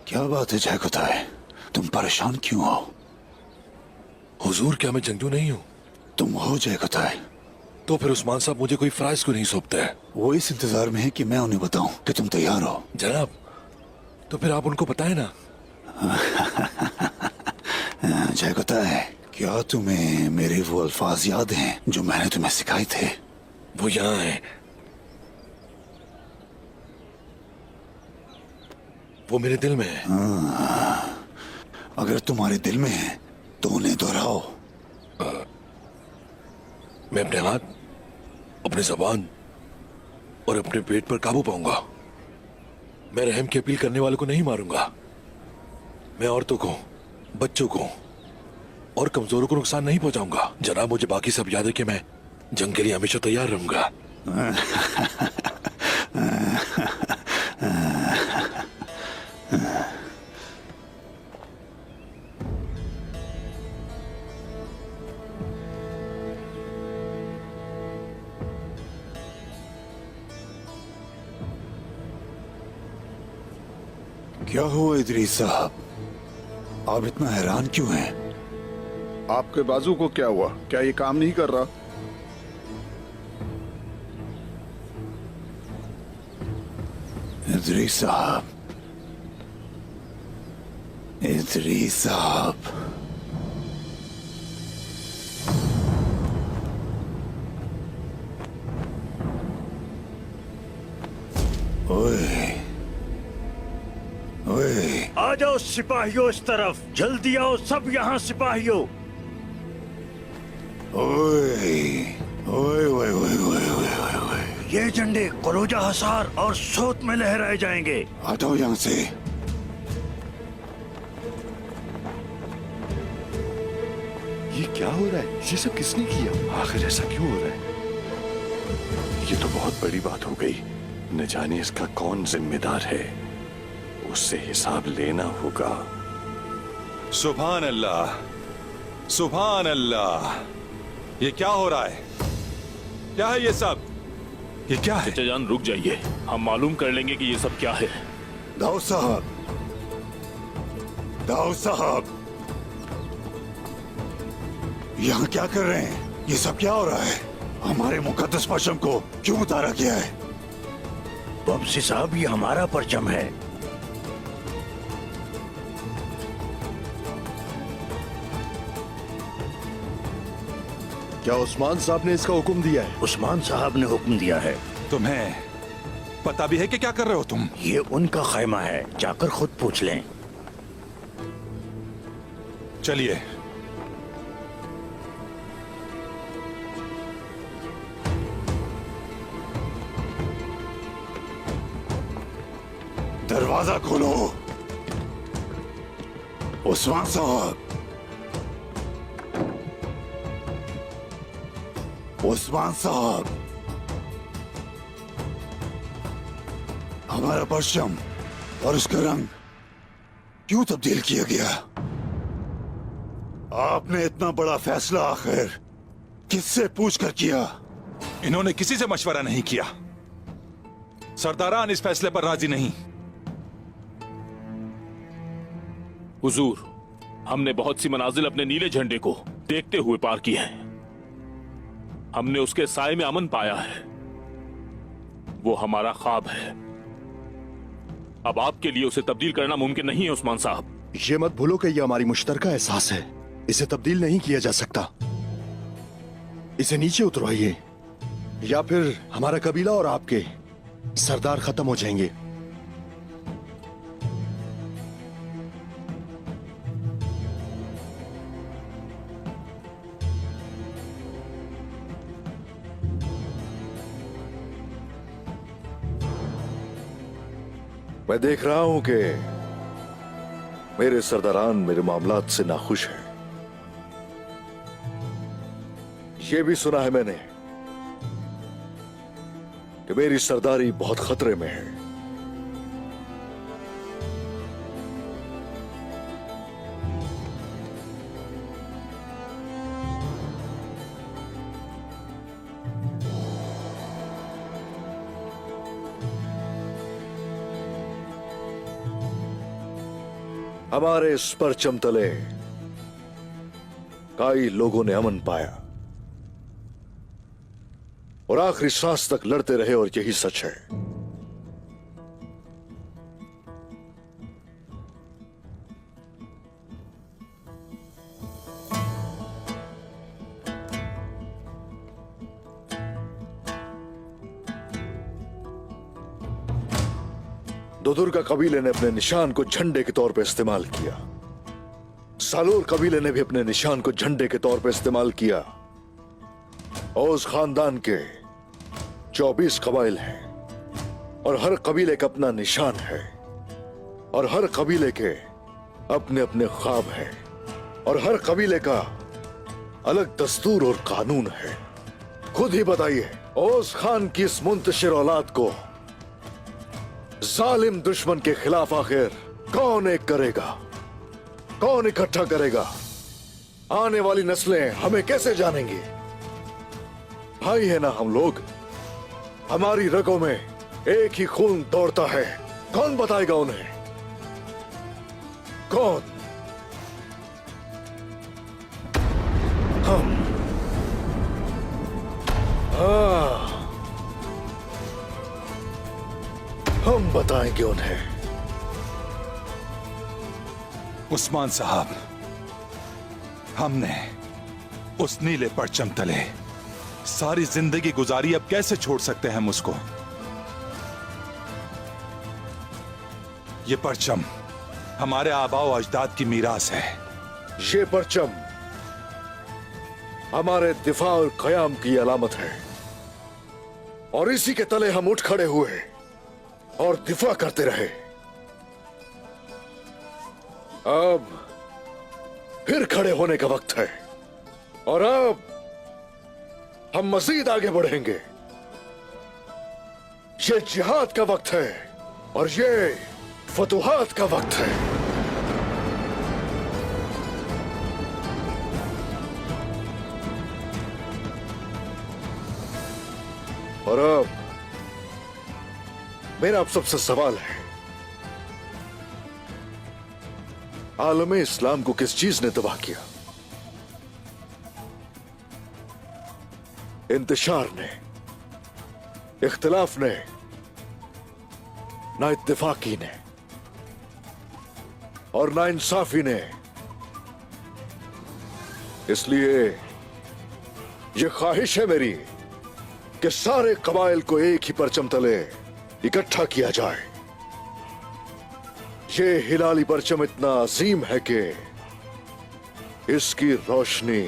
क्या बात है जयकुताय, तुम परेशान क्यों हो? हुजूर, क्या मैं जंगजू नहीं हूँ? तुम हो जयकुताय। तो फिर उस्मान साहब मुझे कोई फ्राइज क्यों नहीं सौंपते हैं? वो इस इंतजार में है कि मैं उन्हें बताऊं कि तुम तैयार हो। जनाब, तो फिर आप उनको बताएं ना। जयकुताय, क्या तुम्हें मेरे वो अल्फाज याद हैं जो मैंने तुम्हें सिखाए थे? वो यहाँ है। वो मेरे दिल में है। अगर तुम्हारे दिल में है तो उन्हें दोहराओ। मैं अपने हाथ, अपनी जबान और अपने पेट पर काबू पाऊंगा। मैं रहम की अपील करने वालों को नहीं मारूंगा। मैं औरतों को, बच्चों को और कमजोरों को नुकसान नहीं पहुंचाऊंगा। जनाब, मुझे बाकी सब याद है कि मैं जंग के लिए हमेशा तैयार रहूंगा। क्या हुआ इदरीस साहब, आप इतना हैरान क्यों हैं? आपके बाजू को क्या हुआ? क्या ये काम नहीं कर रहा? इदरीस साहब, इदरीस साहब, ओए ओए, आ जाओ सिपाहियों इस तरफ, जल्दी आओ सब यहाँ सिपाहियों। ओए ओए ओए ओए ओए ओए ओए, ये झंडे करोजा हसार और सोत में लहराए जाएंगे। हटाओ यहाँ से। ये क्या हो रहा है? ये सब किसने किया? आखिर ऐसा क्यों हो रहा है? ये तो बहुत बड़ी बात हो गई। न जाने इसका कौन जिम्मेदार है। उससे हिसाब लेना होगा। सुभान अल्लाह, सुभान अल्लाह। ये क्या हो रहा है? क्या है ये सब? ये क्या है? चाचा जान रुक जाइए, हम मालूम कर लेंगे कि ये सब क्या है। दाऊद साहब, दाऊद साहब, यहाँ क्या कर रहे हैं? ये सब क्या हो रहा है? हमारे मुकद्दस परचम को क्यों उतारा गया है? बमसी साहब, ये हमारा परचम है। क्या उस्मान साहब ने इसका हुक्म दिया है? उस्मान साहब ने हुक्म दिया है। तुम्हें पता भी है कि क्या कर रहे हो तुम? ये उनका खैमा है, जाकर खुद पूछ लें। चलिए। दरवाजा खोलो। उस्मान साहब, उस्मान साहब, हमारा परचम और उसका रंग क्यों तब्दील किया गया? आपने इतना बड़ा फैसला आखिर किससे पूछकर किया? इन्होंने किसी से मशवरा नहीं किया। सरदारान इस फैसले पर राजी नहीं। हुजूर, हमने बहुत सी मनाजिल अपने नीले झंडे को देखते हुए पार की हैं। हमने उसके साए में अमन पाया है। वो हमारा ख्वाब है। अब आपके लिए उसे तब्दील करना मुमकिन नहीं है उस्मान साहब। ये मत भूलो कि ये हमारी मुश्तरका एहसास है। इसे तब्दील नहीं किया जा सकता। इसे नीचे उतरवाइए या फिर हमारा कबीला और आपके सरदार खत्म हो जाएंगे। मैं देख रहा हूं कि मेरे सरदारान मेरे मामलात से नाखुश हैं। ये भी सुना है मैंने कि मेरी सरदारी बहुत खतरे में है। हमारे इस परचम तले कई लोगों ने अमन पाया और आखिरी सांस तक लड़ते रहे, और यही सच है। दोदुर्गा कबीले ने अपने निशान को झंडे के तौर पर इस्तेमाल किया। सालोर कबीले ने भी अपने निशान को झंडे के तौर पर इस्तेमाल किया। ओस खानदान के 24 कबाइल हैं और हर कबीले का अपना निशान है, और हर कबीले के अपने अपने ख्वाब हैं, और हर कबीले का अलग दस्तूर और कानून है। खुद ही बताइए, ओस खान की इस मुंतशिर औलाद को जालिम दुश्मन के खिलाफ आखिर कौन एक करेगा, कौन इकट्ठा करेगा? आने वाली नस्लें हमें कैसे जानेंगी? भाई है ना हम लोग, हमारी रगों में एक ही खून दौड़ता है। कौन बताएगा उन्हें? कौन? हम। हम बताएंगे उन्हें। उस्मान साहब, हमने उस नीले परचम तले सारी जिंदगी गुजारी, अब कैसे छोड़ सकते हैं हम उसको? ये परचम हमारे आबाओ अजदाद की मीरास है। ये परचम हमारे दिफा और कयाम की अलामत है, और इसी के तले हम उठ खड़े हुए और दिफा करते रहे। अब फिर खड़े होने का वक्त है, और अब हम मजीद आगे बढ़ेंगे। ये जिहाद का वक्त है, और ये फतुहात का वक्त है। और अब मेरा आप सबसे सवाल है, आलम इस्लाम को किस चीज ने तबाह किया? इंतशार ने, इख्तिलाफ ने, ना इत्तेफाकी ने, और ना इंसाफी ने। इसलिए यह ख्वाहिश है मेरी कि सारे कबाइल को एक ही परचम तले इकट्ठा किया जाए। ये हिलाली परचम इतना अजीम है कि इसकी रोशनी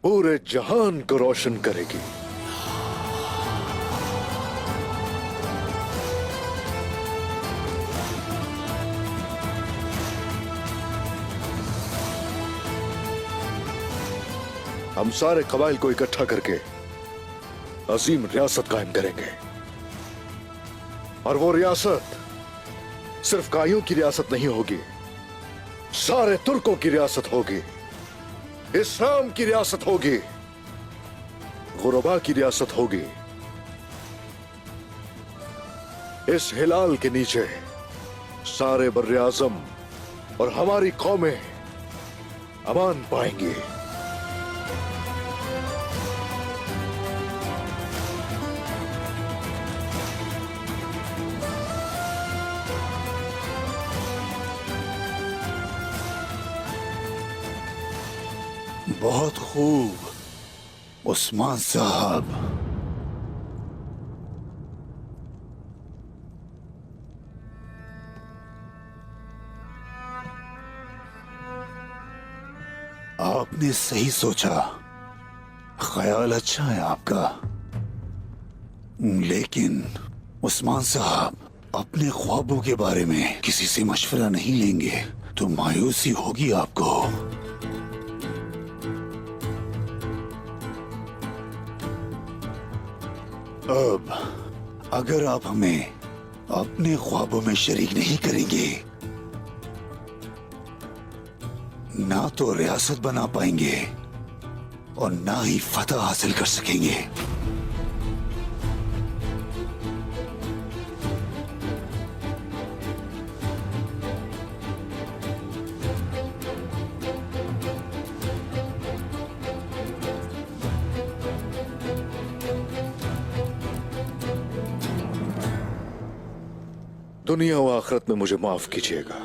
पूरे जहान को रोशन करेगी। हम सारे कबाइल को इकट्ठा करके अजीम रियासत कायम करेंगे, और वो रियासत सिर्फ काइयों की रियासत नहीं होगी, सारे तुर्कों की रियासत होगी, इस्लाम की रियासत होगी, गुरबा की रियासत होगी। इस हिलाल के नीचे सारे बर्रे आज़म और हमारी कौमें अमान पाएंगी। बहुत खूब उस्मान साहब। आपने सही सोचा, ख्याल अच्छा है आपका, लेकिन उस्मान साहब, अपने ख्वाबों के बारे में किसी से मशवरा नहीं लेंगे तो मायूसी होगी आपको। अब अगर आप हमें अपने ख्वाबों में शरीक नहीं करेंगे, ना तो रियासत बना पाएंगे और ना ही फतह हासिल कर सकेंगे। दुनिया व आखिरत में मुझे माफ कीजिएगा।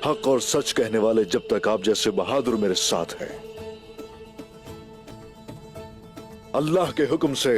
हक और सच कहने वाले जब तक आप जैसे बहादुर मेरे साथ हैं, अल्लाह के हुक्म से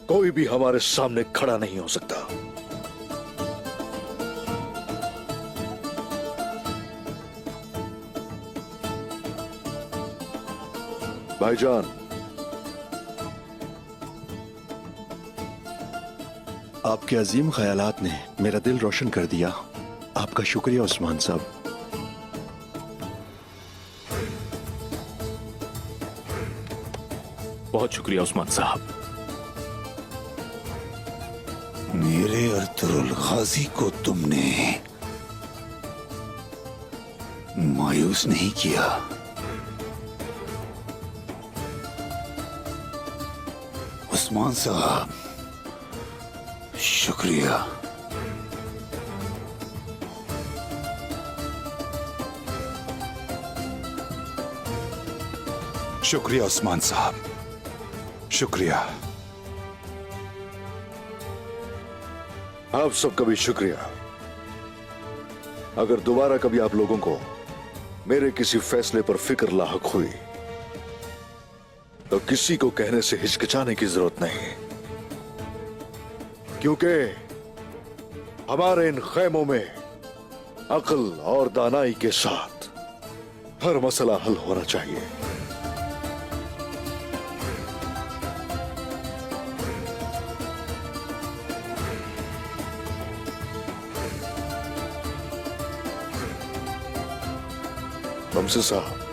कोई भी हमारे सामने खड़ा नहीं हो सकता। भाईजान, आपके अजीम ख्यालात ने मेरा दिल रोशन कर दिया। आपका शुक्रिया उस्मान साहब। बहुत शुक्रिया उस्मान साहब। मेरे अर्तुरुल गाजी को तुमने मायूस नहीं किया। उस्मान साहब, शुक्रिया। शुक्रिया उस्मान साहब, शुक्रिया। आप सबका भी शुक्रिया। अगर दोबारा कभी आप लोगों को मेरे किसी फैसले पर फिक्र लाहक हुई तो किसी को कहने से हिचकिचाने की जरूरत नहीं, क्योंकि हमारे इन खैमों में अक्ल और दानाई के साथ हर मसला हल होना चाहिए। बमसे साहब,